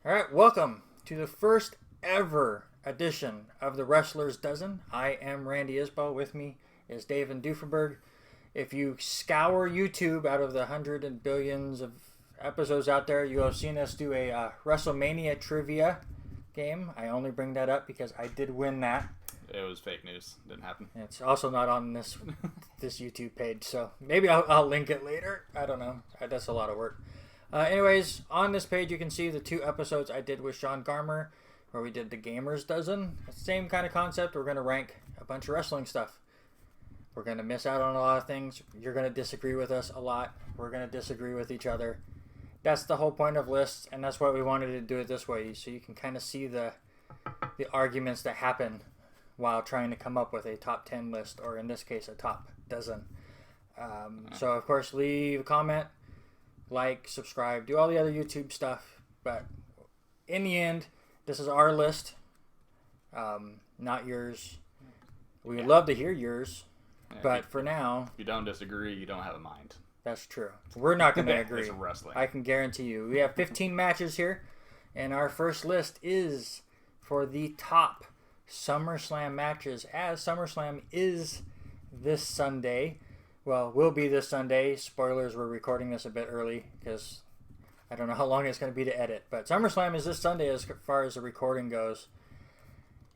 All right, welcome to the first ever edition of the Wrestler's Dozen. I am Randy Isbell. With me is David Dufenberg. If you scour YouTube out of the hundreds and billions of episodes out there, you have seen us do a WrestleMania trivia game. I only bring that up because I did win that. It was fake news. Didn't happen. It's also not on this YouTube page, so maybe I'll link it later. I don't know. That's a lot of work. Anyways, on this page you can see the 2 episodes I did with Sean Garmer, where we did the Gamers Dozen. Same kind of concept. We're going to rank a bunch of wrestling stuff. We're going to miss out on a lot of things. You're going to disagree with us a lot. We're going to disagree with each other. That's the whole point of lists, and that's why we wanted to do it this way, so you can kind of see the arguments that happen while trying to come up with a top 10 list, or in this case, a top dozen. So, of course, leave a comment, like, subscribe, do all the other YouTube stuff. But in the end, this is our list, not yours. We would love to hear yours, but for now... If you don't disagree, you don't have a mind. That's true. We're not going to agree. It's wrestling. I can guarantee you. We have 15 matches here, and our first list is for the top SummerSlam matches, as SummerSlam is this Sunday. Well, will be this Sunday. Spoilers, we're recording this a bit early because I don't know how long it's going to be to edit. But SummerSlam is this Sunday as far as the recording goes.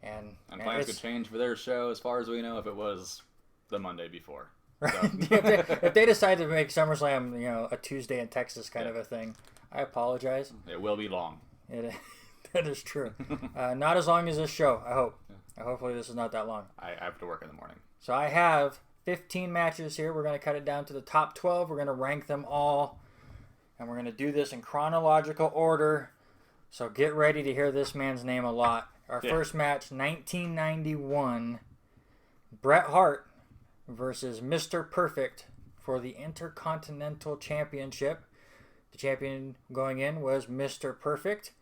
And plans could change for their show as far as we know if it was the Monday before. Right. So. if they decide to make SummerSlam, a Tuesday in Texas kind of a thing, I apologize. It will be long. That is true. Not as long as this show, I hope. Hopefully this is not that long. I have to work in the morning. So I have 15 matches here. We're going to cut it down to the top 12. We're going to rank them all. And we're going to do this in chronological order. So get ready to hear this man's name a lot. Our first match, 1991. Bret Hart versus Mr. Perfect for the Intercontinental Championship. The champion going in was Mr. Perfect.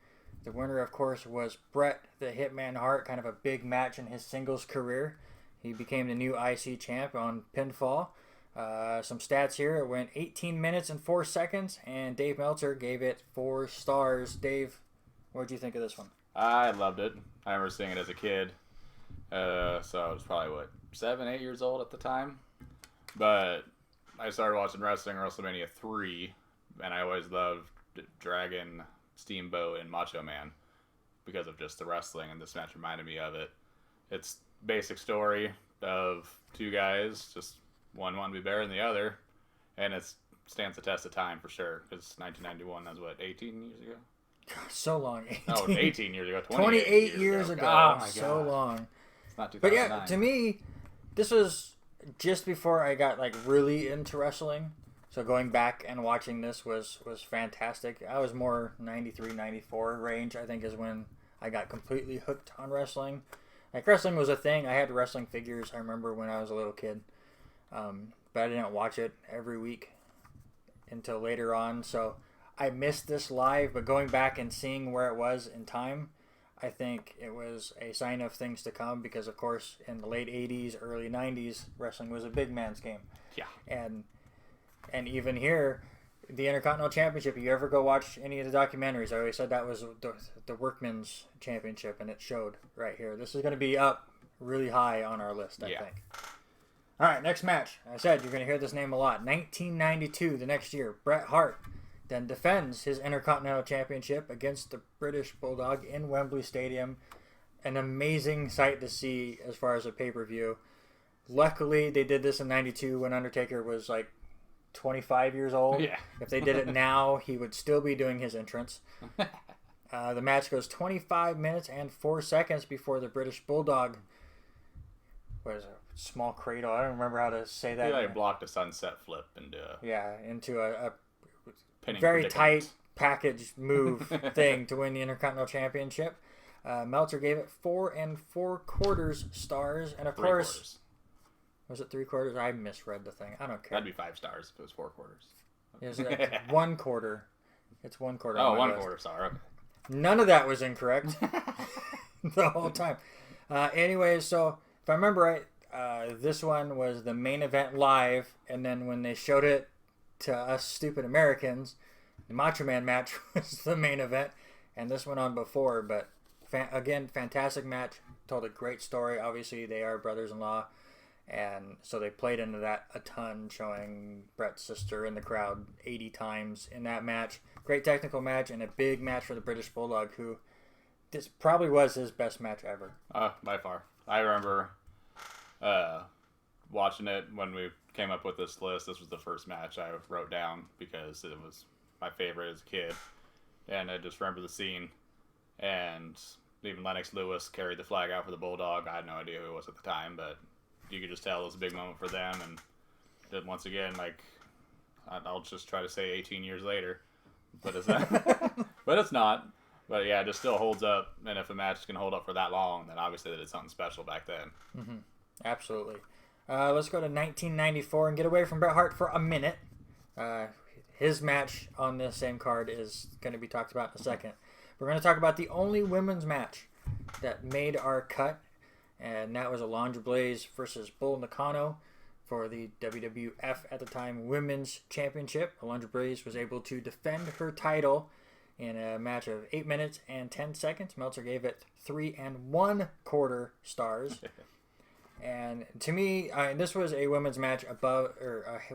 The winner, of course, was Bret the Hitman Hart, kind of a big match in his singles career. He became the new IC champ on pinfall. Some stats here. It went 18 minutes and 4 seconds, and Dave Meltzer gave it 4 stars. Dave, what did you think of this one? I loved it. I remember seeing it as a kid. So I was probably, 7, 8 years old at the time. But I started watching wrestling WrestleMania 3, and I always loved Dragon, Steamboat, and Macho Man because of just the wrestling, and this match reminded me of it. It's basic story of 2 guys, just one wanting to be better than the other, and it stands the test of time for sure. Because 1991, that was 18 years ago? God, so long. 18. Oh, 18 years ago. 28 years ago. Oh my God. So long. It's not 2009. But yeah, to me, this was just before I got really into wrestling. So going back and watching this was fantastic. I was more 93, 94 range, I think, is when I got completely hooked on wrestling. Wrestling was a thing. I had wrestling figures, I remember, when I was a little kid. But I didn't watch it every week until later on. So I missed this live, but going back and seeing where it was in time, I think it was a sign of things to come because, of course, in the late 80s, early 90s, wrestling was a big man's game. Yeah. And even here, the Intercontinental Championship, if you ever go watch any of the documentaries, I always said that was the Workman's Championship, and it showed right here. This is going to be up really high on our list, I think. All right, next match. I said you're going to hear this name a lot. 1992, the next year, Bret Hart then defends his Intercontinental Championship against the British Bulldog in Wembley Stadium. An amazing sight to see as far as a pay-per-view. Luckily, they did this in 92 when Undertaker was 25 years old. Yeah. If they did it now, he would still be doing his entrance. The match goes 25 minutes and 4 seconds before the British Bulldog, what is it, small cradle? I don't remember how to say that. He blocked a sunset flip into a predicament. very tight package move thing to win the Intercontinental Championship. Meltzer gave it 4 4/4 stars, and of course, was it 3/4? I misread the thing. I don't care. That'd be 5 stars if it was 4/4. It's 1/4. It's 1/4. Oh, 1/4. Sorry. Okay. None of that was incorrect the whole time. Anyways, so if I remember right, this one was the main event live, and then when they showed it to us stupid Americans, the Macho Man match was the main event, and this went on before, but again, fantastic match. Told a great story. Obviously, they are brothers-in-law, and so they played into that a ton, showing Bret's sister in the crowd 80 times in that match. Great technical match, and a big match for the British Bulldog, who this probably was his best match ever. By far. I remember watching it when we came up with this list. This was the first match I wrote down because it was my favorite as a kid. And I just remember the scene. And even Lennox Lewis carried the flag out for the Bulldog. I had no idea who it was at the time, but you could just tell it was a big moment for them. And then once again, like, I'll just try to say 18 years later. But it's not. But it's not. But yeah, it just still holds up. And if a match can hold up for that long, then obviously they did something special back then. Mm-hmm. Absolutely. Let's go to 1994 and get away from Bret Hart for a minute. His match on the same card is going to be talked about in a second. We're going to talk about the only women's match that made our cut, and that was Alundra Blaze versus Bull Nakano for the WWF at the time Women's Championship. Alundra Blaze was able to defend her title in a match of 8 minutes and 10 seconds. Meltzer gave it 3 1/4 stars. And to me, this was a women's match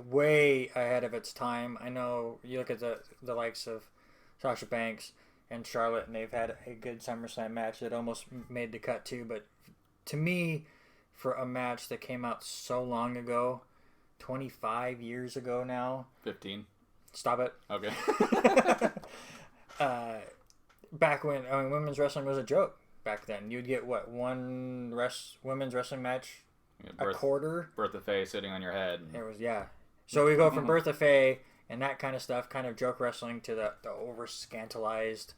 way ahead of its time. I know you look at the likes of Sasha Banks and Charlotte, and they've had a good SummerSlam match that almost made the cut too. But to me, for a match that came out so long ago, 25 years ago now. 15. Stop it. Okay. Back when women's wrestling was a joke. Back then, you'd get one women's wrestling match a quarter. Bertha Faye sitting on your head. It was So we go from Bertha Faye and that kind of stuff, kind of joke wrestling, to the over scandalized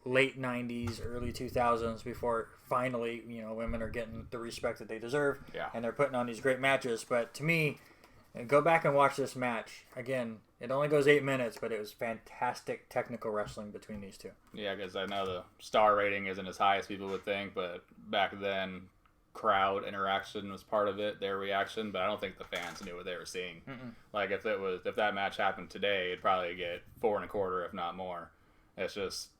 late 90s, early 2000s, before finally women are getting the respect that they deserve. Yeah. And they're putting on these great matches. But to me, go back and watch this match again. It only goes 8 minutes, but it was fantastic technical wrestling between these two. Yeah, because I know the star rating isn't as high as people would think, but back then, crowd interaction was part of it, their reaction. But I don't think the fans knew what they were seeing. Mm-mm. Like if that match happened today, it'd probably get 4 1/4, if not more. It's just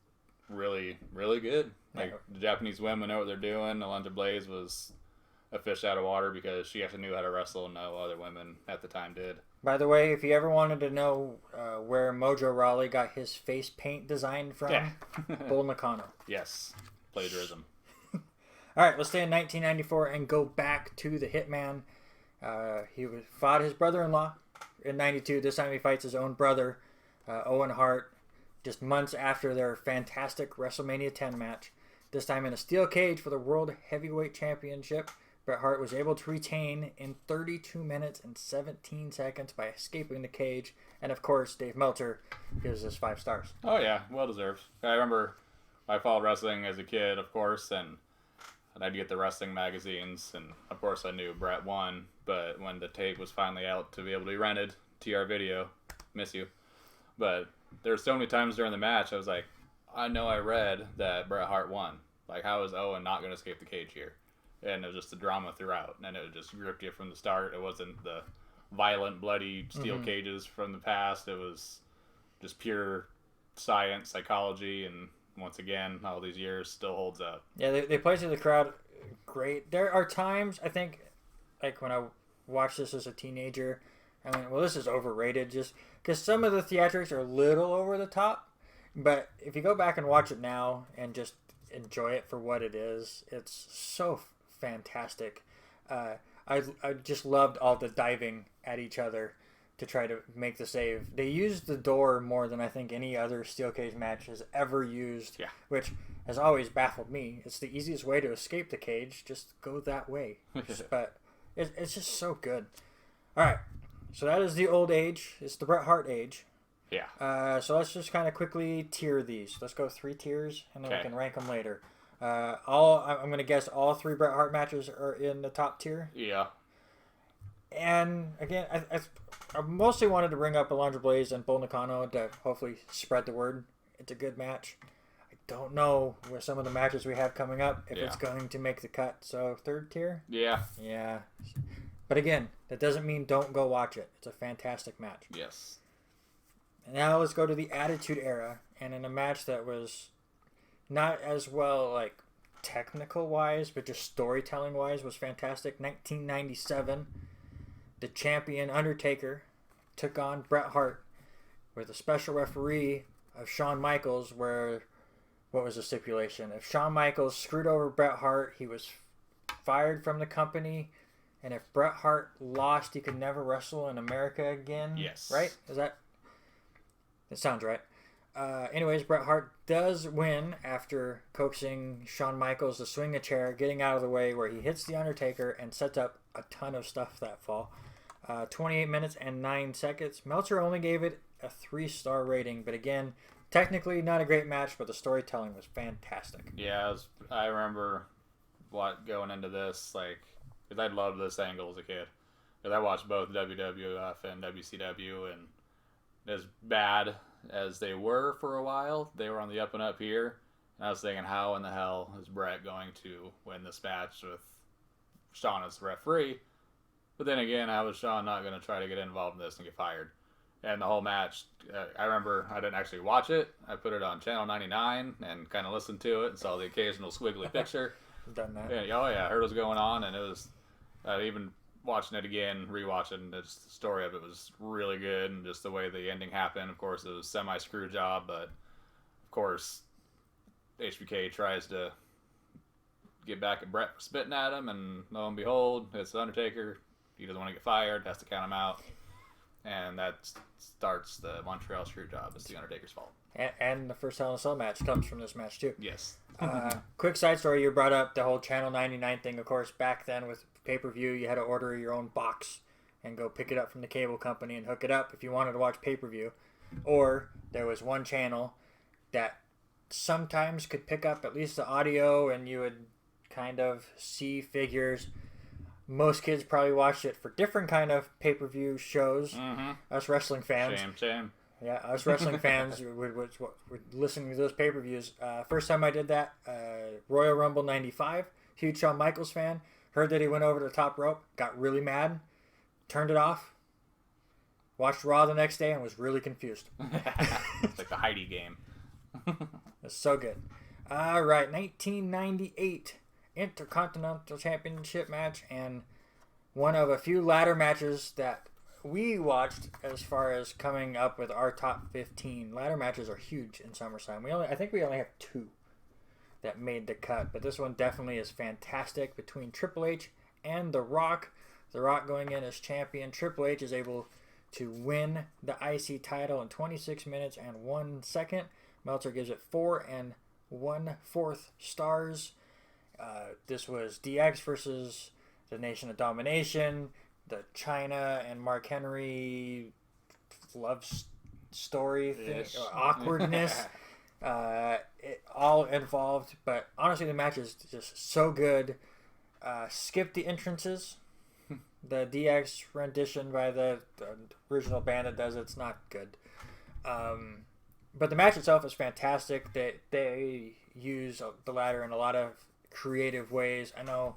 really, really good. Like the Japanese women know what they're doing. Alundra Blaze was a fish out of water because she actually knew how to wrestle. No other women at the time did. By the way, if you ever wanted to know where Mojo Rawley got his face paint design from, Bull Nakano. Yes, plagiarism. All right, let's stay in 1994 and go back to the Hitman. He fought his brother-in-law in 92. This time he fights his own brother, Owen Hart, just months after their fantastic WrestleMania 10 match. This time in a steel cage for the World Heavyweight Championship. Bret Hart was able to retain in 32 minutes and 17 seconds by escaping the cage. And, of course, Dave Meltzer gives us 5 stars. Oh, yeah. Well deserved. I remember I followed wrestling as a kid, of course, and I'd get the wrestling magazines. And, of course, I knew Bret won. But when the tape was finally out to be able to be rented, TR Video, miss you. But there were so many times during the match I was like, I know I read that Bret Hart won. Like, how is Owen not going to escape the cage here? And it was just the drama throughout, and it just gripped you from the start. It wasn't the violent, bloody steel cages from the past. It was just pure science, psychology, and once again, all these years still holds up. Yeah, they play to the crowd great. There are times, I think, like when I watched this as a teenager, I mean, well, this is overrated just because some of the theatrics are a little over the top. But if you go back and watch it now and just enjoy it for what it is, it's so fantastic. I just loved all the diving at each other to try to make the save. They used the door more than I think any other steel cage match has ever used, which has always baffled me. It's the easiest way to escape the cage. Just go that way. But it's just so good. All right, so that is the old age. It's the Bret Hart age. Yeah. So let's just kind of quickly tier these. Let's go 3 tiers, and then we can rank them later. I'm going to guess all 3 Bret Hart matches are in the top tier. Yeah. And again, I mostly wanted to bring up Alundra Blaze and Bull Nakano to hopefully spread the word. It's a good match. I don't know with some of the matches we have coming up if it's going to make the cut. So 3rd tier? Yeah. Yeah. But again, that doesn't mean don't go watch it. It's a fantastic match. Yes. And now let's go to the Attitude Era. And in a match that was not as well like technical wise, but just storytelling wise was fantastic. 1997, the champion Undertaker took on Bret Hart with a special referee of Shawn Michaels, where what was the stipulation? If Shawn Michaels screwed over Bret Hart, he was fired from the company, and if Bret Hart lost, he could never wrestle in America again. Yes. Right? That sounds right. Anyways, Bret Hart does win after coaxing Shawn Michaels to swing a chair, getting out of the way, where he hits The Undertaker and sets up a ton of stuff that fall. 28 minutes and 9 seconds. Meltzer only gave it a 3-star rating, but again, technically not a great match, but the storytelling was fantastic. Yeah, I remember going into this, like, because I loved this angle as a kid. Because I watched both WWF and WCW, and as bad as they were for a while, they were on the up and up here. And I was thinking, how in the hell is Bret going to win this match with Shawn as the referee? But then again, how was Shawn not going to try to get involved in this and get fired? And the whole match, I remember I didn't actually watch it. I put it on Channel 99 and kind of listened to it and saw the occasional squiggly picture. Done that. And, oh yeah, I heard what was going on, and it was even watching it again, rewatching the story of it was really good, and just the way the ending happened. Of course, it was semi-screw job, but of course, HBK tries to get back at Bret for spitting at him, and lo and behold, it's the Undertaker. He doesn't want to get fired, has to count him out, and that starts the Montreal screw job. It's the Undertaker's fault. And the first Hell in a Cell match comes from this match too. Yes. Quick side story, you brought up the whole Channel 99 thing. Of course, back then with pay-per-view, you had to order your own box and go pick it up from the cable company and hook it up if you wanted to watch pay-per-view. Or there was one channel that sometimes could pick up at least the audio, and you would kind of see figures. Most kids probably watched it for different kind of pay-per-view shows. Mm-hmm. Us wrestling fans. Shame. Yeah, us wrestling fans would listening to those pay-per-views. First time I did that, Royal Rumble 95. Huge Shawn Michaels fan. Heard that he went over to the top rope. Got really mad. Turned it off. Watched Raw the next day and was really confused. It's like the Heidi game. It's so good. All right, 1998 Intercontinental Championship match, and one of a few ladder matches that we watched as far as coming up with our top 15. Ladder matches are huge in SummerSlam. I think we only have 2 that made the cut, but this one definitely is fantastic between Triple H and The Rock. The Rock going in as champion. Triple H is able to win the IC title in 26 minutes and 1 second. Meltzer gives it 4 1/4 stars. This was DX versus the Nation of Domination, the China and Mark Henry love story thing, awkwardness. It all involved, but honestly, the match is just so good. Skip the entrances. The DX rendition by the original band that does it's not good. But the match itself is fantastic. They use the ladder in a lot of creative ways. I know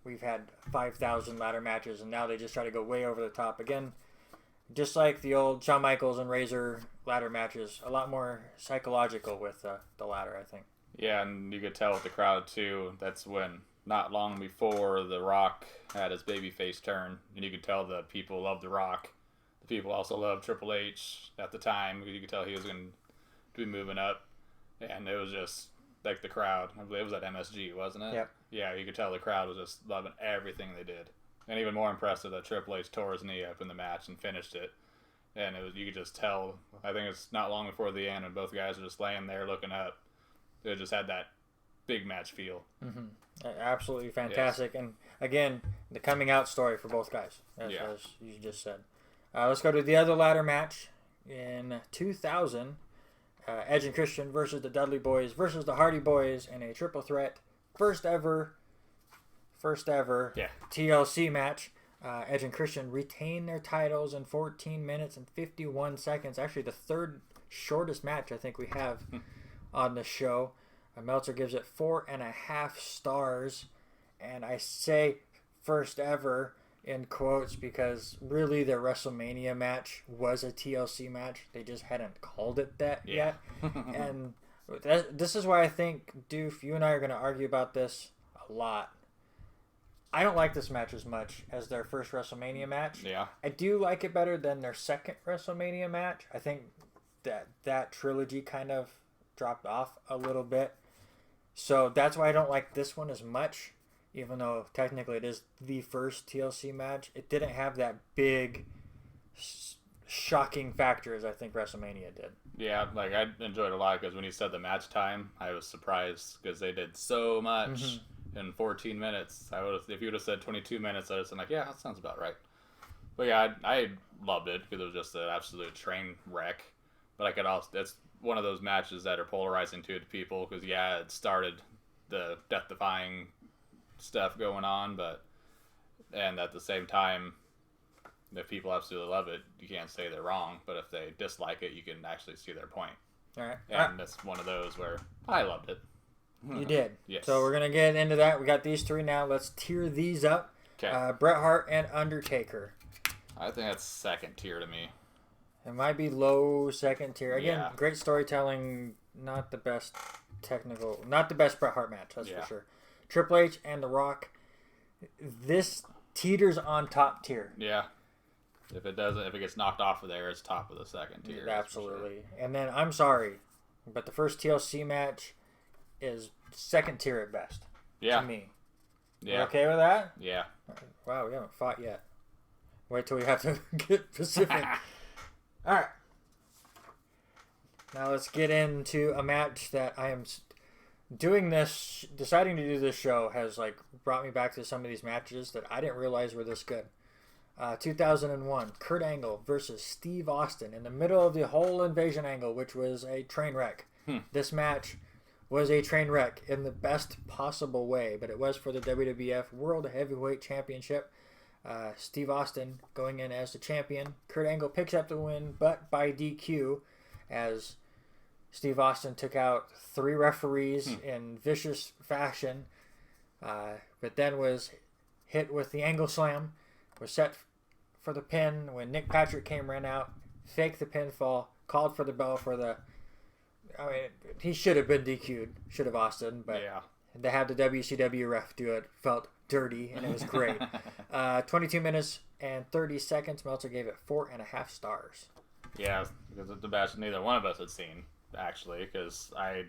we've had 5,000 ladder matches, and now they just try to go way over the top. Again, just like the old Shawn Michaels and Razor ladder matches, a lot more psychological with the ladder, I think. Yeah, and you could tell with the crowd, too. That's when, not long before, The Rock had his babyface turn, and you could tell the people loved The Rock. The people also loved Triple H at the time. You could tell he was going to be moving up, and it was just like the crowd. I believe it was at MSG, wasn't it? Yep. Yeah, you could tell the crowd was just loving everything they did. And even more impressive that Triple H tore his knee up in the match and finished it. And you could just tell, I think it's not long before the end when both guys were just laying there looking up. It just had that big match feel. Mm-hmm. Absolutely fantastic. Yes. And again, the coming out story for both guys, as you just said. Let's go to the other ladder match in 2000. Edge and Christian versus the Dudley Boys versus the Hardy Boys in a triple threat. First ever TLC match. Edge and Christian retain their titles in 14 minutes and 51 seconds. Actually, the third shortest match I think we have on the show. Meltzer gives it 4.5 stars. And I say first ever in quotes because really their WrestleMania match was a TLC match. They just hadn't called it that yet. And This is why I think, Doof, you and I are going to argue about this a lot. I don't like this match as much as their first WrestleMania match. Yeah. I do like it better than their second WrestleMania match. I think that trilogy kind of dropped off a little bit. So that's why I don't like this one as much, even though technically it is the first TLC match. It didn't have that big, shocking factor as I think WrestleMania did. Yeah, like I enjoyed it a lot because when you said the match time, I was surprised because they did so much in 14 minutes. If you would have said 22 minutes, I would have been like, yeah, that sounds about right. But yeah, I loved it because it was just an absolute train wreck. But I could also, it's one of those matches that are polarizing to people because yeah, it started the death-defying stuff going on, and at the same time, if people absolutely love it, you can't say they're wrong. But if they dislike it, you can actually see their point. All right. And that's one of those where I loved it. You did. Yes. So we're going to get into that. We got these three now. Let's tier these up. Okay. Bret Hart and Undertaker. I think that's second tier to me. It might be low second tier. Again, Yeah. great storytelling. Not the best not the best Bret Hart match, that's for sure. Triple H and The Rock. This teeters on top tier. Yeah. If it gets knocked off of there, it's top of the second tier. Absolutely. Sure. And then, I'm sorry, but the first TLC match is second tier at best. Yeah. To me. Yeah. You okay with that? Yeah. Wow, we haven't fought yet. Wait till we have to get Pacific. All right. Now let's get into a match that I am deciding to do this show has like brought me back to some of these matches that I didn't realize were this good. 2001, Kurt Angle versus Steve Austin in the middle of the whole Invasion angle, which was a train wreck. This match was a train wreck in the best possible way, but it was for the WWF World Heavyweight Championship. Steve Austin going in as the champion. Kurt Angle picks up the win, but by DQ, as Steve Austin took out 3 referees in vicious fashion, but then was hit with the Angle Slam, was set for the pin when Nick Patrick ran out, faked the pinfall, called for the bell for the... I mean, he should have been DQ'd, should have Austin, but they had the WCW ref do it, felt dirty, and it was great. 22 minutes and 30 seconds, Meltzer gave it 4.5 stars. Yeah, because it's the match neither one of us had seen, actually, because I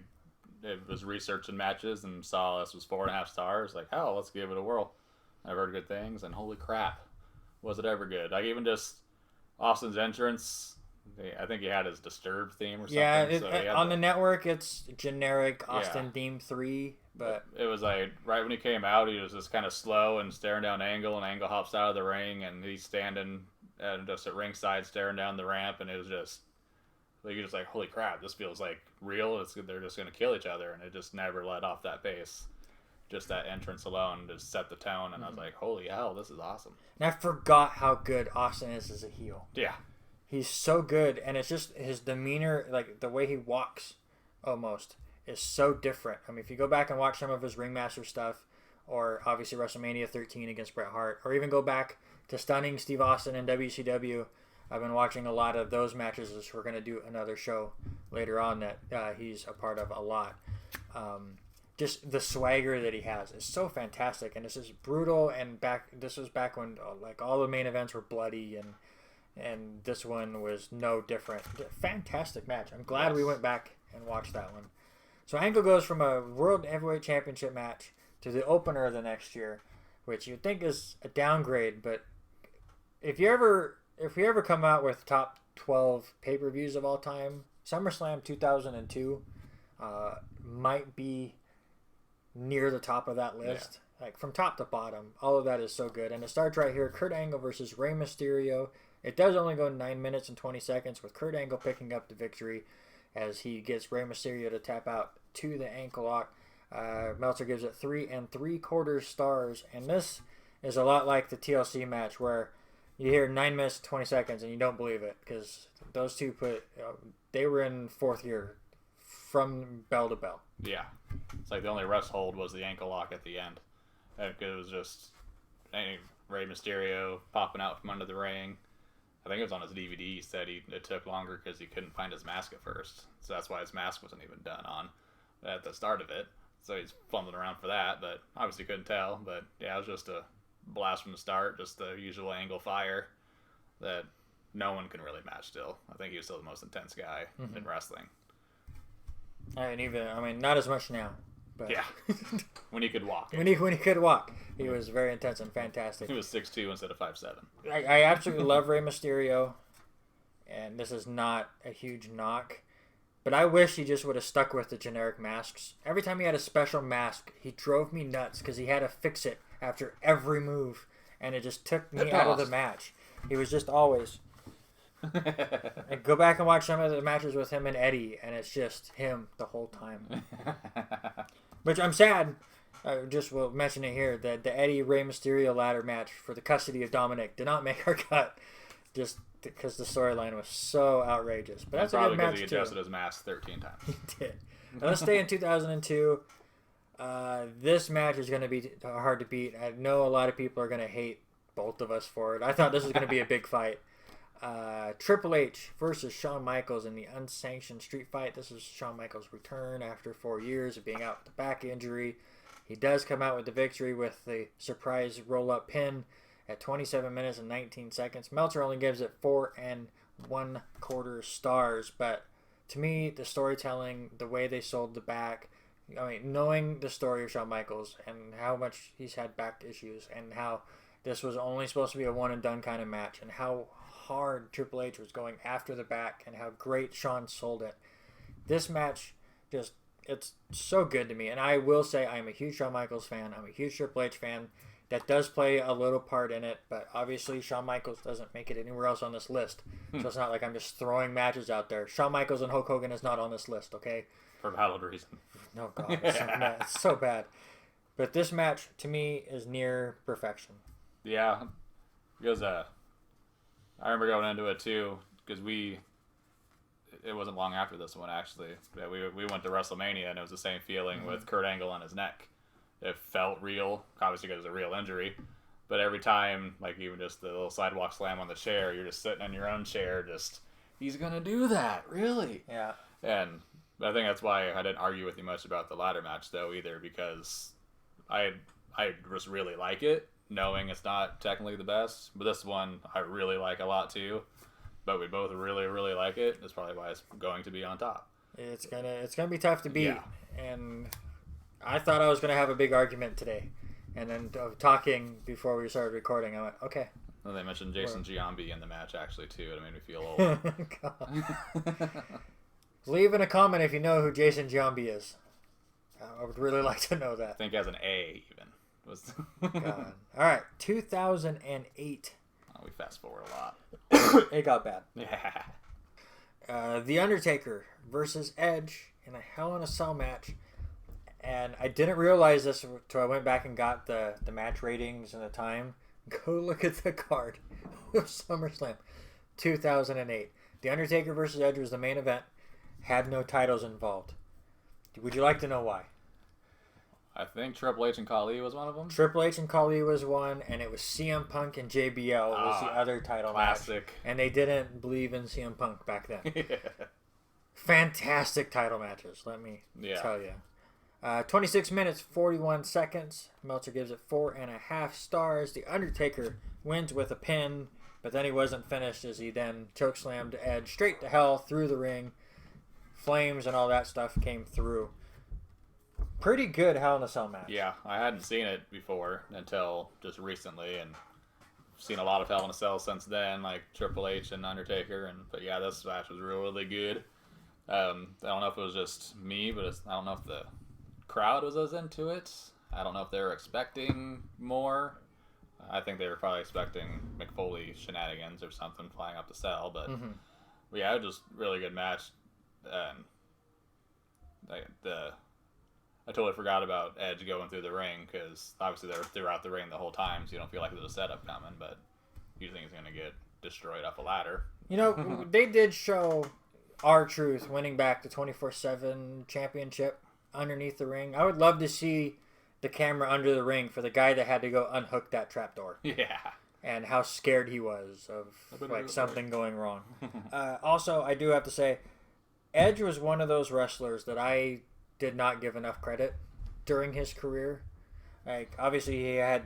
was researching matches and saw this was 4.5 stars. Like, oh, let's give it a whirl. I've heard good things, and holy crap, was it ever good. Like, even just Austin's entrance, I think he had his Disturbed theme or something. Yeah, on the network, it's generic Austin theme 3, but... It was like, right when he came out, he was just kind of slow and staring down Angle, and Angle hops out of the ring, and he's standing just at ringside staring down the ramp, and it was just... Like, you're just like, holy crap, this feels like real. They're just going to kill each other, and it just never let off that pace. Just that entrance alone just set the tone, and I was like, holy hell, this is awesome. And I forgot how good Austin is as a heel. Yeah. He's so good, and it's just his demeanor, like the way he walks almost, is so different. I mean, if you go back and watch some of his Ringmaster stuff, or obviously WrestleMania 13 against Bret Hart, or even go back to Stunning Steve Austin in WCW, I've been watching a lot of those matches, as we're going to do another show later on that he's a part of a lot. Just the swagger that he has is so fantastic, and this is brutal. And this was back when like all the main events were bloody, and this one was no different. Fantastic match. I'm glad we went back and watched that one. So Angle goes from a World Heavyweight Championship match to the opener of the next year, which you'd think is a downgrade, but if we ever come out with top 12 pay-per-views of all time, SummerSlam 2002 might be near the top of that list. Yeah. Like from top to bottom, all of that is so good. And it starts right here, Kurt Angle versus Rey Mysterio. It does only go 9 minutes and 20 seconds with Kurt Angle picking up the victory as he gets Rey Mysterio to tap out to the ankle lock. Meltzer gives it 3 3/4 stars. And this is a lot like the TLC match where you hear 9 minutes 20 seconds and you don't believe it because those two they were in fourth gear from bell to bell. Yeah. It's like the only rest hold was the ankle lock at the end. It was just Rey Mysterio popping out from under the ring. I think it was on his DVD. He said it took longer because he couldn't find his mask at first. So that's why his mask wasn't even done on at the start of it. So he's fumbling around for that, but obviously couldn't tell. But yeah, it was just a blast from the start, just the usual angle fire that no one can really match still. I think he was still the most intense guy in wrestling. I mean, not as much now. But yeah, when he could walk. when he could walk, he was very intense and fantastic. He was 6'2" instead of 5'7". I absolutely love Rey Mysterio, and this is not a huge knock, but I wish he just would have stuck with the generic masks. Every time he had a special mask, he drove me nuts because he had to fix it after every move, and it just took me out of the match. He was just always... And go back and watch some of the matches with him and Eddie, and it's just him the whole time. Which I'm sad. I just will mention it here that the Eddie Rey Mysterio ladder match for the custody of Dominic did not make our cut, just because the storyline was so outrageous. But that's a good match because he adjusted his mask 13 times. He did. Now, let's stay in 2002. This match is going to be hard to beat. I know a lot of people are going to hate both of us for it. I thought this was going to be a big fight. Triple H versus Shawn Michaels in the unsanctioned street fight. This is Shawn Michaels' return after 4 years of being out with a back injury. He does come out with the victory with the surprise roll-up pin at 27 minutes and 19 seconds. Meltzer only gives it 4 1/4 stars, but to me, the storytelling, the way they sold the back, I mean, knowing the story of Shawn Michaels and how much he's had back issues and how this was only supposed to be a one-and-done kind of match and how hard Triple H was going after the back and how great Shawn sold it. This match just, it's so good to me. And I will say I'm a huge Shawn Michaels fan. I'm a huge Triple H fan. That does play a little part in it, but obviously Shawn Michaels doesn't make it anywhere else on this list. So it's not like I'm just throwing matches out there. Shawn Michaels and Hulk Hogan is not on this list, okay? For valid reason. No, God, it's so bad. But this match, to me, is near perfection. Yeah, because I remember going into it too, because it wasn't long after this one actually. Yeah, we went to WrestleMania and it was the same feeling with Kurt Angle on his neck. It felt real, obviously because it was a real injury, but every time, like even just the little sidewalk slam on the chair, you're just sitting in your own chair, just he's gonna do that, really? Yeah. And I think that's why I didn't argue with you much about the ladder match though either, because I just really like it, knowing it's not technically the best, but this one I really like a lot too. But we both really, really like it. That's probably why it's going to be on top. It's gonna be tough to beat, Yeah. And I thought I was gonna have a big argument today, and then talking before we started recording, I went, okay. Well, they mentioned Jason Giambi in the match actually too. It made me feel old. Leave in a comment if you know who Jason Giambi is. I would really like to know that. I think as an A even was. God. All right, 2008. Oh, we fast forward a lot. It got bad. Yeah. The Undertaker versus Edge in a Hell in a Cell match. And I didn't realize this until I went back and got the match ratings and the time. Go look at the card of SummerSlam 2008. The Undertaker versus Edge was the main event. Had no titles involved. Would you like to know why? I think Triple H and Khali was one of them. Triple H and Khali was one, and it was CM Punk and JBL was the other title classic. match. And they didn't believe in CM Punk back then. Yeah. Fantastic title matches, let me tell you. 26 minutes, 41 seconds. Meltzer gives it 4.5 stars. The Undertaker wins with a pin, but then he wasn't finished as he then chokeslammed Edge straight to hell through the ring. Flames and all that stuff came through. Pretty good Hell in a Cell match. Yeah, I hadn't seen it before until just recently, and seen a lot of Hell in a Cell since then, like Triple H and Undertaker. But yeah, this match was really good. I don't know if it was just me, but I don't know if the crowd was as into it. I don't know if they were expecting more. I think they were probably expecting McFoley shenanigans or something flying up the cell, but yeah, it was just really good match. I totally forgot about Edge going through the ring, because obviously they were throughout the ring the whole time, so you don't feel like there's a setup coming, but you think he's going to get destroyed off a ladder. You know, they did show R-Truth winning back the 24/7 championship underneath the ring. I would love to see the camera under the ring for the guy that had to go unhook that trapdoor. Yeah. and how scared he was of like something going wrong. Also, I do have to say, Edge was one of those wrestlers that I did not give enough credit during his career. Like, obviously, he had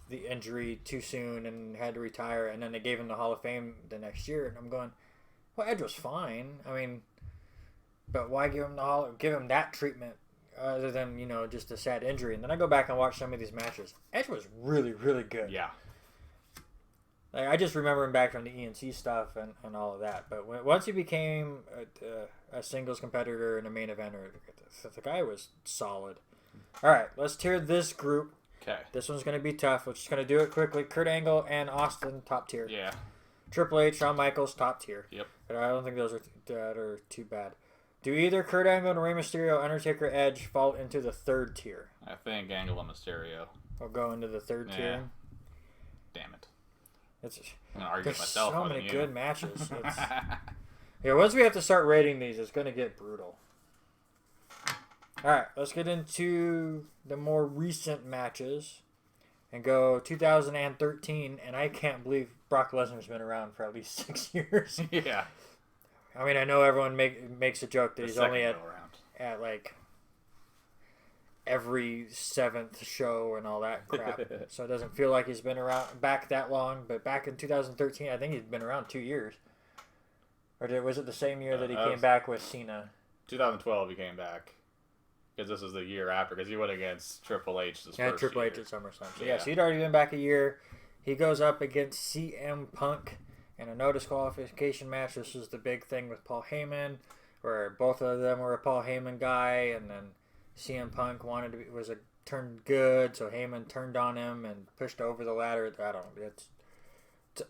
the injury too soon and had to retire, and then they gave him the Hall of Fame the next year. And I'm going, well, Edge was fine. I mean, but why give him that treatment other than, you know, just a sad injury? And then I go back and watch some of these matches. Edge was really, really good. Yeah. Like, I just remember him back from the ENC stuff and all of that. But once he became a singles competitor and a main eventer, the guy was solid. All right, let's tier this group. Okay. This one's going to be tough. We're just going to do it quickly. Kurt Angle and Austin, top tier. Yeah. Triple H, Shawn Michaels, top tier. Yep. But I don't think those are too bad. Do either Kurt Angle and Rey Mysterio, Undertaker, Edge fall into the third tier? I think Angle and Mysterio. We'll go into the third tier. Damn it. I'm going to argue there's with myself. So many good matches. Yeah, once we have to start rating these, it's going to get brutal. All right, let's get into the more recent matches and go 2013. And I can't believe Brock Lesnar's been around for at least 6 years. Yeah. I mean, I know everyone makes a joke that he's only at like every 7th show and all that crap. So it doesn't feel like he's been around back that long. But back in 2013, I think he's been around 2 years. Or was it the same year that he came back with Cena? 2012 he came back. Because this is the year after. Because he went against Triple H this first Triple year. H at SummerSlam. So, so he'd already been back a year. He goes up against CM Punk in a no disqualification match. This was the big thing with Paul Heyman, where both of them were a Paul Heyman guy, and then CM Punk turned good, so Heyman turned on him and pushed over the ladder. I don't know. It's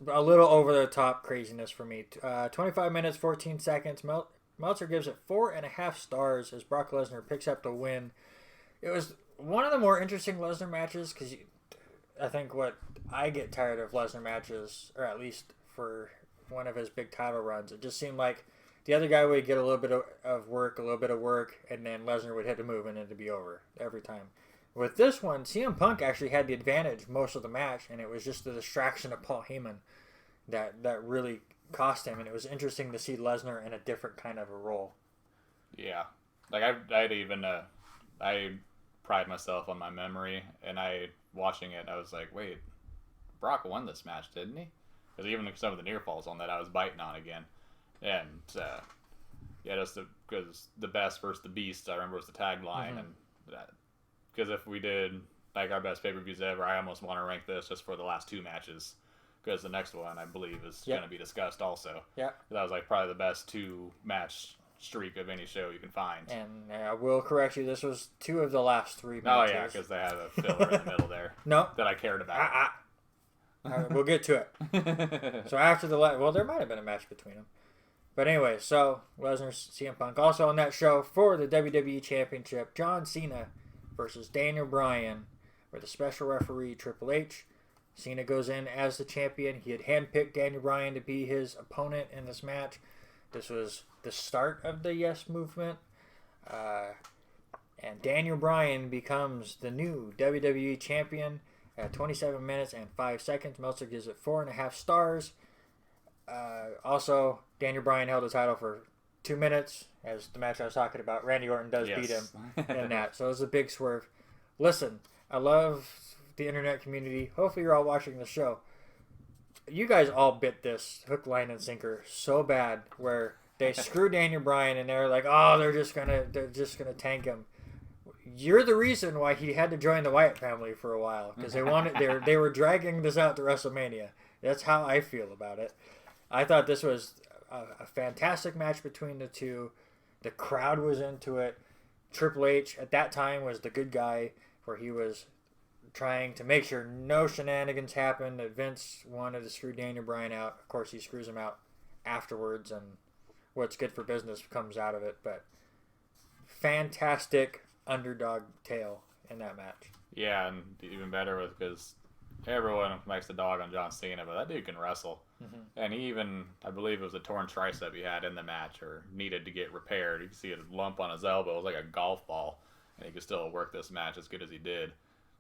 a little over the top craziness for me. 25 minutes, 14 seconds. Meltzer gives it 4.5 stars as Brock Lesnar picks up the win. It was one of the more interesting Lesnar matches because I think what I get tired of Lesnar matches, or at least for one of his big title runs, it just seemed like the other guy would get a little bit of work, and then Lesnar would hit a move and it'd be over every time. With this one, CM Punk actually had the advantage most of the match, and it was just the distraction of Paul Heyman that really cost him, and it was interesting to see Lesnar in a different kind of a role. Yeah. Like, I pride myself on my memory, and watching it, I was like, wait, Brock won this match, didn't he? Because even some of the near falls on that, I was biting on again. And, just because the best versus the beast, I remember was the tagline, and that. Because if we did, like, our best pay-per-views ever, I almost want to rank this just for the last 2 matches. Because the next one, I believe, is going to be discussed also. Yeah. That was, like, probably the best 2-match streak of any show you can find. And I will correct you, this was 2 of the last 3 matches. Oh, yeah, because they had a filler in the middle there. No. That I cared about. Right, we'll get to it. So after there might have been a match between them. But anyway, so Lesnar, CM Punk. Also on that show for the WWE Championship, John Cena versus Daniel Bryan, with a special referee, Triple H. Cena goes in as the champion. He had handpicked Daniel Bryan to be his opponent in this match. This was the start of the Yes Movement. And Daniel Bryan becomes the new WWE Champion at 27 minutes and 5 seconds. Meltzer gives it 4.5 stars. Also, Daniel Bryan held the title for 2 minutes, as the match I was talking about. Randy Orton does beat him in that. So it was a big swerve. Listen, I love the internet community. Hopefully you're all watching the show. You guys all bit this hook, line, and sinker so bad where they screw Daniel Bryan and they're like, oh, they're just gonna tank him. You're the reason why he had to join the Wyatt family for a while, because they were dragging this out to WrestleMania. That's how I feel about it. I thought this was a fantastic match between the two. The crowd was into it. Triple H at that time was the good guy, where he was trying to make sure no shenanigans happened, that Vince wanted to screw Daniel Bryan out. Of course, he screws him out afterwards, and what's good for business comes out of it. But fantastic underdog tale in that match. Yeah, and even better because everyone likes to dog on John Cena, but that dude can wrestle. And he even, I believe it was a torn tricep he had in the match, or needed to get repaired. You can see a lump on his elbow. It was like a golf ball, and he could still work this match as good as he did.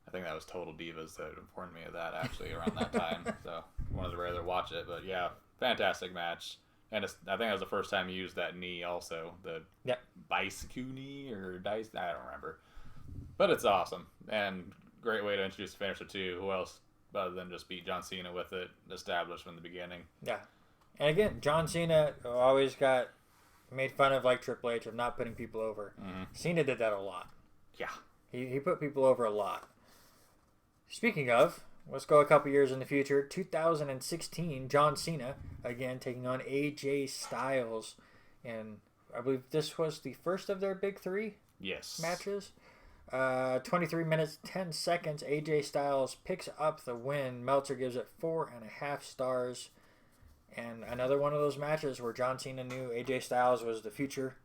I think that was Total Divas that informed me of that actually around that time. So wanted to rather watch it, but yeah, fantastic match. And I think that was the first time he used that knee also, the bicycle knee or dice, I don't remember. But it's awesome and great way to introduce the finisher too. Who else other than just beat John Cena with it established from the beginning? Yeah, and again, John Cena always got made fun of like Triple H of not putting people over. Mm-hmm. Cena did that a lot. Yeah, he put people over a lot. Speaking of, let's go a couple years in the future. 2016, John Cena again taking on AJ Styles, and I believe this was the first of their big three matches. 23 minutes 10 seconds. AJ Styles picks up the win. Meltzer gives it 4.5 stars. And another one of those matches where John Cena knew AJ Styles was the future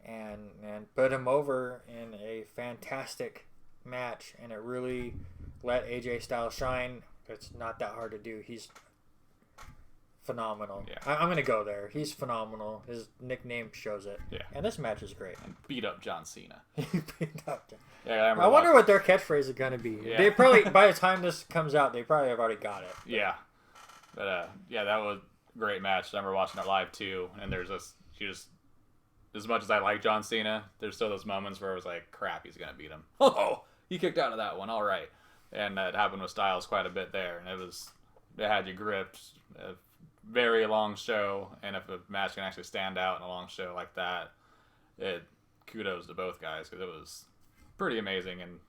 and put him over in a fantastic match, and it really let AJ Styles shine. It's not that hard to do. He's phenomenal. Yeah. I'm going to go there. He's phenomenal. His nickname shows it. Yeah. And this match is great. And beat up John Cena. He beat up John. Yeah, I wonder what their catchphrase is going to be. Yeah. They probably, by the time this comes out, they probably have already got it. Yeah. But, that was a great match. I remember watching it live, too. And there's this, as much as I like John Cena, there's still those moments where I was like, crap, he's going to beat him. Oh, he kicked out of that one. All right. And that happened with Styles quite a bit there. And it had you gripped. A very long show. And if a match can actually stand out in a long show like that, kudos to both guys because it was pretty amazing. And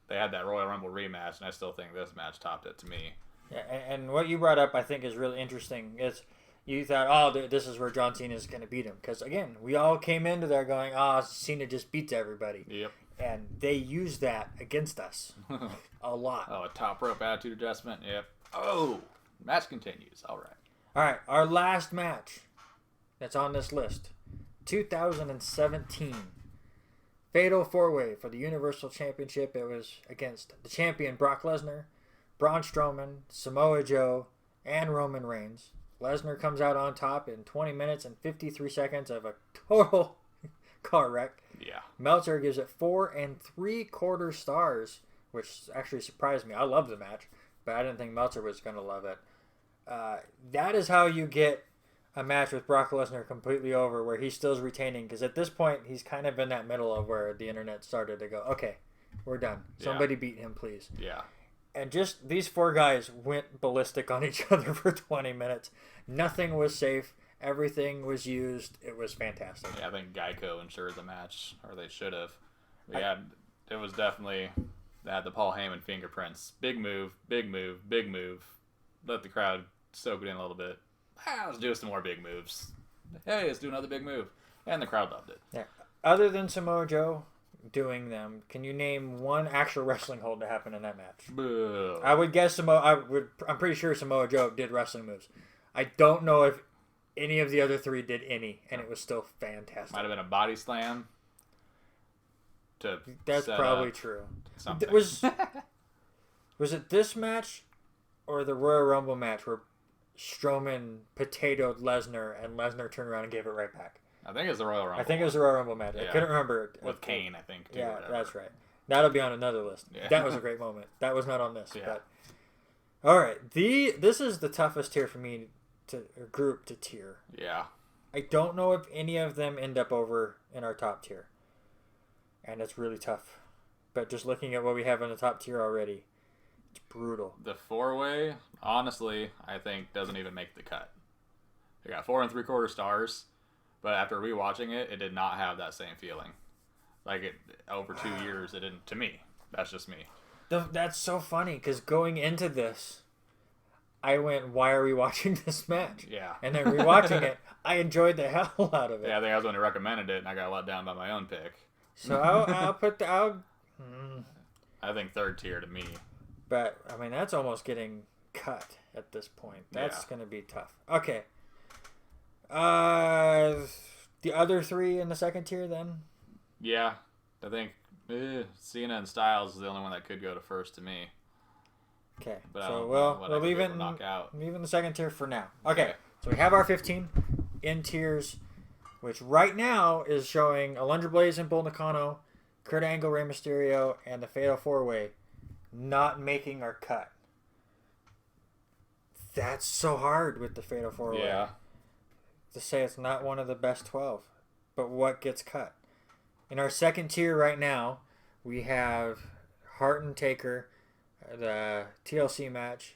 they had that Royal Rumble rematch, and I still think this match topped it to me. Yeah, and what you brought up, I think, is really interesting. Is you thought, this is where John Cena is going to beat him. Because, again, we all came into there going, Cena just beats everybody. Yep. And they used that against us a lot. Oh, a top rope attitude adjustment. Yep. Oh, match continues. All right. All right, our last match that's on this list. 2017. Fatal 4-Way for the Universal Championship. It was against the champion Brock Lesnar, Braun Strowman, Samoa Joe, and Roman Reigns. Lesnar comes out on top in 20 minutes and 53 seconds of a total car wreck. Yeah. Meltzer gives it 4 3/4 stars, which actually surprised me. I love the match, but I didn't think Meltzer was going to love it. That is how you get a match with Brock Lesnar completely over, where he still's retaining, because at this point he's kind of in that middle of where the internet started to go, okay, we're done. Somebody beat him, please. Yeah. And just these four guys went ballistic on each other for 20 minutes. Nothing was safe. Everything was used. It was fantastic. Yeah, I think Geico ensured the match, or they should have. Yeah, it was definitely, they had the Paul Heyman fingerprints. Big move, big move, big move. Let the crowd soak it in a little bit. Let's do some more big moves. Hey, let's do another big move. And the crowd loved it. Yeah. Other than Samoa Joe doing them, can you name one actual wrestling hold that happened in that match? Boo. I would guess I'm pretty sure Samoa Joe did wrestling moves. I don't know if any of the other three did any, and it was still fantastic. Might have been a body slam. That's probably true. Something. Was it this match or the Royal Rumble match where Strowman potatoed Lesnar and Lesnar turned around and gave it right back? I think it was the Royal Rumble. I think it was the Royal Rumble match. I couldn't remember it. With Kane, I think, too. Yeah, that's right. That'll be on another list. Yeah. That was a great moment. That was not on this. Yeah. But all right. This is the toughest tier for me group to tier. Yeah. I don't know if any of them end up over in our top tier. And it's really tough. But just looking at what we have in the top tier already, it's brutal. The 4-way, honestly, I think doesn't even make the cut. They got 4 3/4 stars, but after rewatching it, it did not have that same feeling. Like it over 2 years, it didn't. To me, that's just me. That's so funny because going into this, I went, "Why are we watching this match?" Yeah. And then rewatching it, I enjoyed the hell out of it. Yeah, I think I was the one who recommended it, and I got let down by my own pick. So I'll put I think third tier to me. But I mean, that's almost getting cut at this point. That's going to be tough. Okay. The other three in the second tier then? Yeah, I think Cena and Styles is the only one that could go to first to me. Okay, but so we'll leave it in the second tier for now. Okay, so we have our 15 in tiers, which right now is showing Alundra Blaze and Bull Nakano, Kurt Angle, Rey Mysterio, and the Fatal 4-Way not making our cut. That's so hard with the Fatal 4-Way. Yeah. To say it's not one of the best 12. But what gets cut? In our second tier right now, we have Hart and Taker, the TLC match,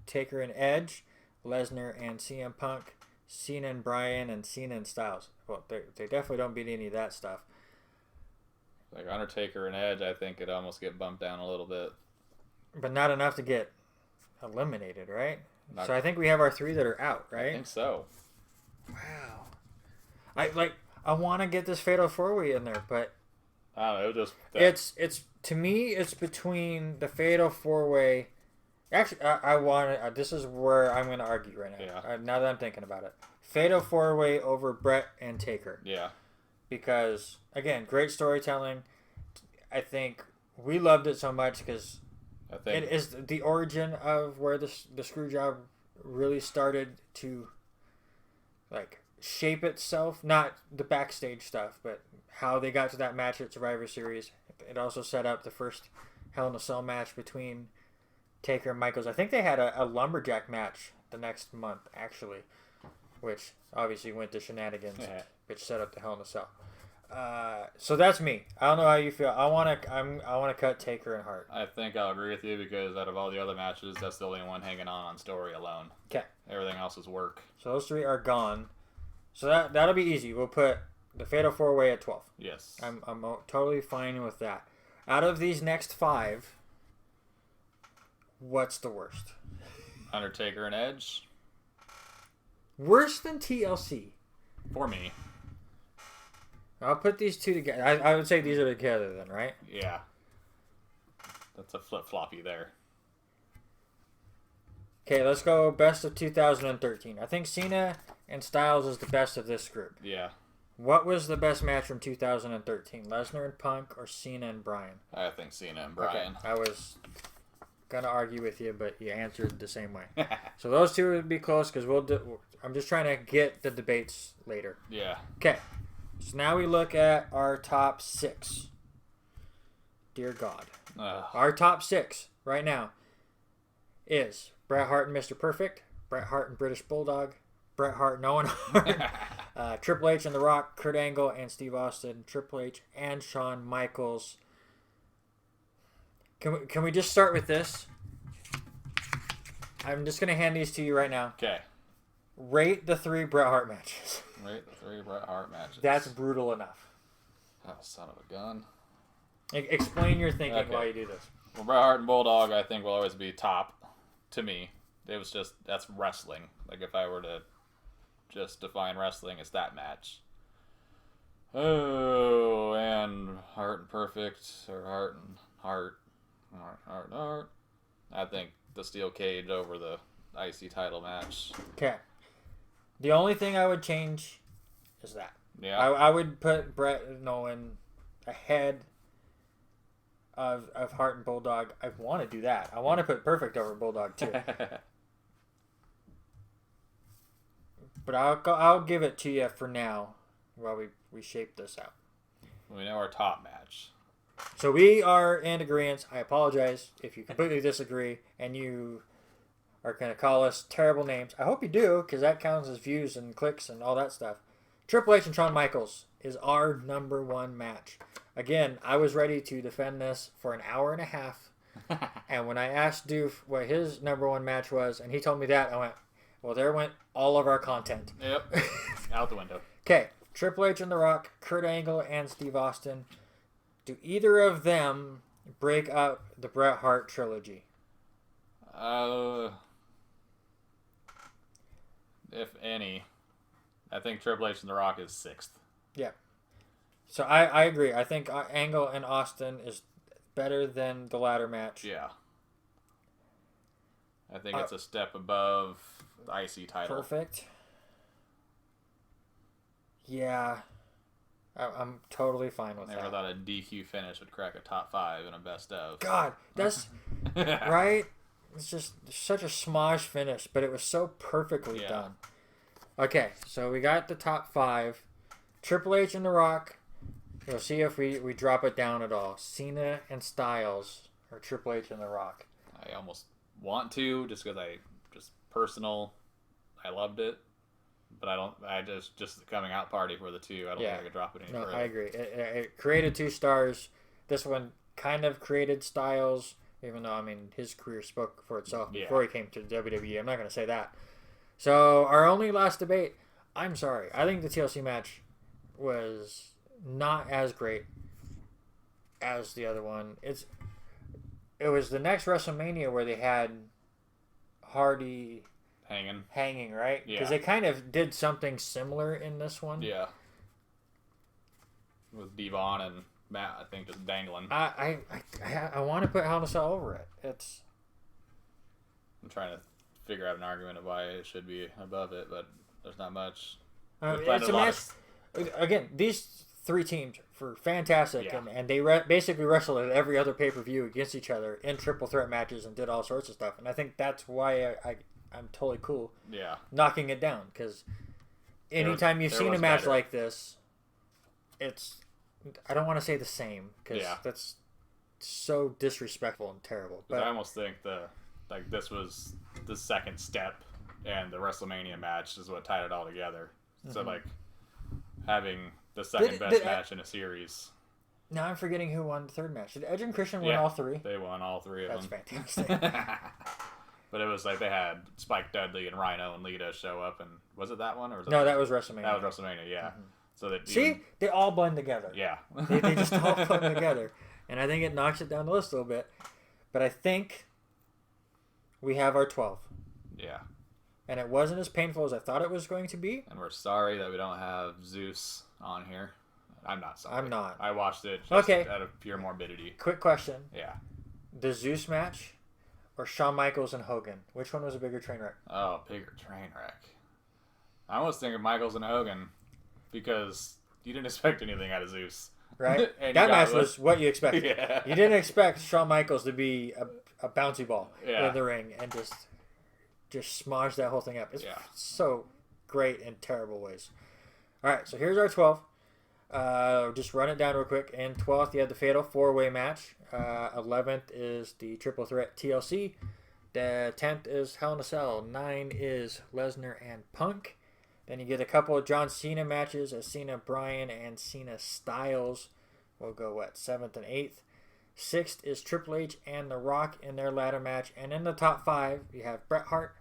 Taker and Edge, Lesnar and CM Punk, Cena and Bryan, and Cena and Styles. Well, they definitely don't beat any of that stuff. Like Undertaker and Edge, I think it almost get bumped down a little bit. But not enough to get eliminated, right? Not, so I think we have our 3 that are out, right? I think so. Wow. I want to get this Fatal 4-Way in there, but I don't know. It's to me, it's between the Fatal 4-Way. Actually, I want to. This is where I'm going to argue right now. Yeah. Now that I'm thinking about it, Fatal 4-Way over Brett and Taker. Yeah. Because again, great storytelling. I think we loved it so much because it is the origin of where the screw job really started to like shape itself. Not the backstage stuff, but how they got to that match at Survivor Series. It also set up the first Hell in a Cell match between Taker and Michaels. I think they had a lumberjack match the next month, actually, which obviously went to shenanigans, which set up the Hell in a Cell. So that's me. I don't know how you feel. I want to cut Taker and Hart. I think I'll agree with you because out of all the other matches, that's the only one hanging on story alone. Okay. Everything else is work. So those 3 are gone. So that'll be easy. We'll put the Fatal 4-Way at 12. Yes. I'm totally fine with that. Out of these next 5, what's the worst? Undertaker and Edge. Worse than TLC. For me. I'll put these 2 together. I would say these are together then, right? Yeah. That's a flip-floppy there. Okay, let's go best of 2013. I think Cena and Styles is the best of this group. Yeah. What was the best match from 2013? Lesnar and Punk or Cena and Bryan? I think Cena and Bryan. Okay, I was gonna argue with you, but you answered the same way. So those 2 would be close because I'm just trying to get the debates later. Yeah. Okay, so now we look at our top 6. Dear God, our top 6 right now is Bret Hart and Mr. Perfect, Bret Hart and British Bulldog, Bret Hart and Owen Hart, Triple H and The Rock, Kurt Angle and Steve Austin, Triple H and Shawn Michaels. Can we just start with this? I'm just going to hand these to you right now. Okay. Rate the 3 Bret Hart matches. Rate the 3 Bret Hart matches. That's brutal enough. Oh, son of a gun. Explain your thinking while you do this. Well, Bret Hart and Bulldog, I think, will always be top to me. It was just, that's wrestling. Like, if I were to just define wrestling, it's that match. Oh, and Hart and Perfect, or Hart and Hart. I think the steel cage over the IC title match. Okay. The only thing I would change is that. Yeah. I would put Bret and Owen ahead of Hart and Bulldog. I want to do that. I want to put Perfect over Bulldog too. But I'll give it to you for now while we shape this out. We know our top match. So we are in agreement. I apologize if you completely disagree and you are going to call us terrible names. I hope you do, because that counts as views and clicks and all that stuff. Triple H and Shawn Michaels is our number 1 match. Again, I was ready to defend this for an hour and a half. And when I asked Doof what his number 1 match was, and he told me that, I went, well, there went all of our content. Yep. Out the window. Okay. Triple H and The Rock, Kurt Angle and Steve Austin. Do either of them break up the Bret Hart trilogy? If any. I think Triple H and The Rock is 6th. Yeah. So I agree. I think Angle and Austin is better than the ladder match. Yeah. I think it's a step above the IC title. Perfect. Yeah. I'm totally fine with that. Never thought a DQ finish would crack a top 5 in a best of. God, that's right. It's just such a smosh finish, but it was so perfectly done. Okay, so we got the top 5. Triple H and The Rock, We'll see if we drop it down at all. Cena and Styles or Triple H and The Rock. I almost want to just because I loved it, but just the coming out party for the two. I don't think I could drop it any further. I agree. It created 2 stars. This one kind of created Styles, even though, I mean, his career spoke for itself before he came to the WWE. I'm not going to say that. So, our only last debate, I'm sorry. I think the TLC match was not as great as the other one. It was the next WrestleMania where they had Hardy hanging, right? Yeah. Because they kind of did something similar in this one. Yeah. With Devon and Matt, I think, just dangling. I want to put Hell in a Cell over it. I'm trying to figure out an argument of why it should be above it, but there's not much. It's a match. Again, these 3 teams were fantastic, and they basically wrestled at every other pay-per-view against each other in triple threat matches and did all sorts of stuff. And I think that's why I'm totally cool knocking it down, because anytime you've seen a match like this, it's, I don't want to say the same, because that's so disrespectful and terrible. But I almost think this was the second step, and the WrestleMania match is what tied it all together. So having the second best match in a series. Now I'm forgetting who won the third match. Did Edge and Christian win all 3? They won all 3 of them. That's fantastic. But it was like they had Spike Dudley and Rhino and Lita show up, and was it that one or was that was WrestleMania? That was WrestleMania, yeah. So that they all blend together. Yeah, they just all blend together, and I think it knocks it down the list a little bit. But I think we have our 12. Yeah. And it wasn't as painful as I thought it was going to be. And we're sorry that we don't have Zeus on here. I'm not sorry. I'm not. I watched it just out of pure morbidity. Quick question. Yeah. The Zeus match or Shawn Michaels and Hogan? Which one was a bigger train wreck? Oh, bigger train wreck. I was thinking Michaels and Hogan because you didn't expect anything out of Zeus. Right? That match was what you expected. Yeah. You didn't expect Shawn Michaels to be a bouncy ball in the ring and just smudge that whole thing up. It's so great in terrible ways. All right, so here's our 12. Just run it down real quick. In 12th, you had the Fatal 4-Way match. 11th is the Triple Threat TLC. The 10th is Hell in a Cell. 9 is Lesnar and Punk. Then you get a couple of John Cena matches as Cena Bryan and Cena Styles. We'll go, 7th and 8th. 6th is Triple H and The Rock in their ladder match. And in the top 5, you have Bret Hart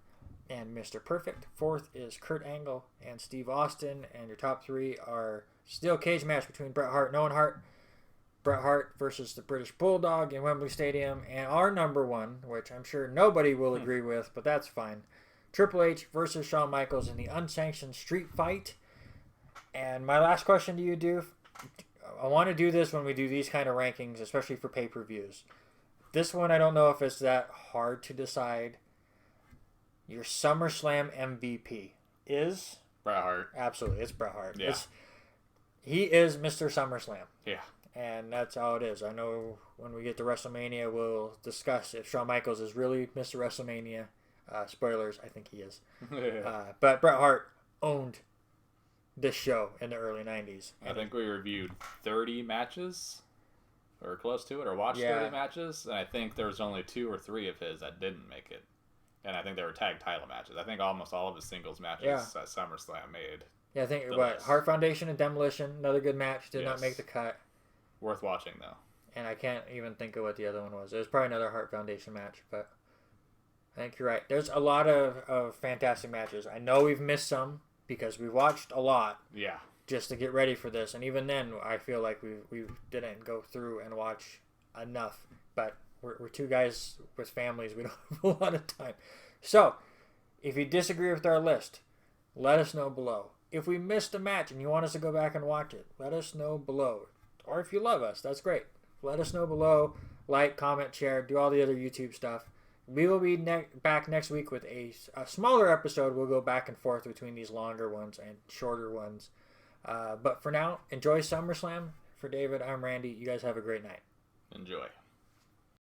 and Mr. Perfect. 4th is Kurt Angle and Steve Austin. And your top 3 are steel cage match between Bret Hart and Owen Hart. Bret Hart versus the British Bulldog in Wembley Stadium. And our number 1, which I'm sure nobody will agree with, but that's fine. Triple H versus Shawn Michaels in the unsanctioned street fight. And my last question to you, Doof. I want to do this when we do these kind of rankings, especially for pay-per-views. This one, I don't know if it's that hard to decide. Your SummerSlam MVP is? Bret Hart. Absolutely, it's Bret Hart. Yeah. He is Mr. SummerSlam. Yeah. And that's how it is. I know when we get to WrestleMania, we'll discuss if Shawn Michaels is really Mr. WrestleMania. Spoilers, I think he is. But Bret Hart owned this show in the early 90s. I think we reviewed 30 matches or close to it, or watched 30 matches, and I think there was only 2 or 3 of his that didn't make it. And I think they were tag title matches. I think almost all of his singles matches at SummerSlam made. Yeah, I think Hart Foundation and Demolition, another good match, did not make the cut. Worth watching, though. And I can't even think of what the other one was. It was probably another Hart Foundation match, but I think you're right. There's a lot of fantastic matches. I know we've missed some because we watched a lot. Yeah. Just to get ready for this, and even then, I feel like we didn't go through and watch enough. But we're 2 guys with families. We don't have a lot of time. So, if you disagree with our list, let us know below. If we missed a match and you want us to go back and watch it, let us know below. Or if you love us, that's great. Let us know below. Like, comment, share, do all the other YouTube stuff. We will be back next week with a smaller episode. We'll go back and forth between these longer ones and shorter ones. But for now, enjoy SummerSlam. For David, I'm Randy. You guys have a great night. Enjoy.